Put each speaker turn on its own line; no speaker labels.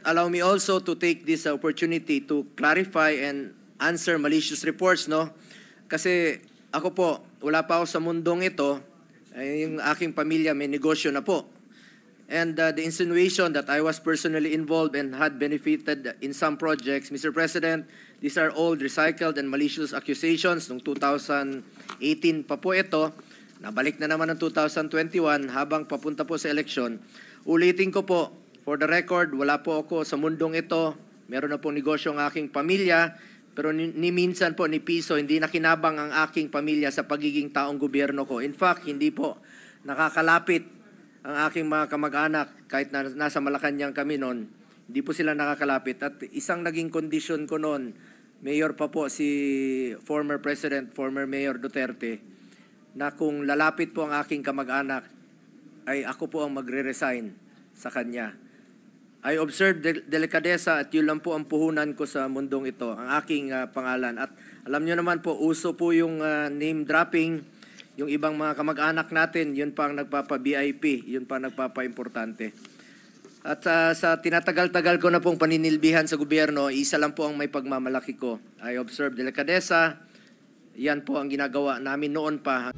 Allow me also to take this opportunity to clarify and answer malicious reports, no? Kasi ako po, wala pa ako sa mundong ito, yung aking pamilya may negosyo na po. And the insinuation that I was personally involved and had benefited in some projects, Mr. President, these are old, recycled, and malicious accusations. Noong 2018 pa po ito, nabalik na naman ng 2021 habang papunta po sa eleksyon. Ulitin ko po, for the record, wala po ako sa mundong ito. Meron na po negosyo ang aking pamilya, pero ni minsan po, ni piso, hindi nakinabang ang aking pamilya sa pagiging taong gobyerno ko. In fact, hindi po nakakalapit ang aking mga kamag-anak, kahit nasa Malacanang kami noon, hindi po sila nakakalapit. At isang naging kondisyon ko noon, Mayor pa po si former President, former Mayor Duterte, na kung lalapit po ang aking kamag-anak, ay ako po ang magre-resign sa kanya. I observed delikadesa at yun lang po ang puhunan ko sa mundong ito, ang aking pangalan. At alam nyo naman po, uso po yung name dropping. Yung ibang mga kamag-anak natin, yun pa ang nagpapa-VIP, yun pa ang nagpapa-importante. At sa tinatagal-tagal ko na pong paninilbihan sa gobyerno, isa lang po ang may pagmamalaki ko. I observe delikadesa, yan po ang ginagawa namin noon pa.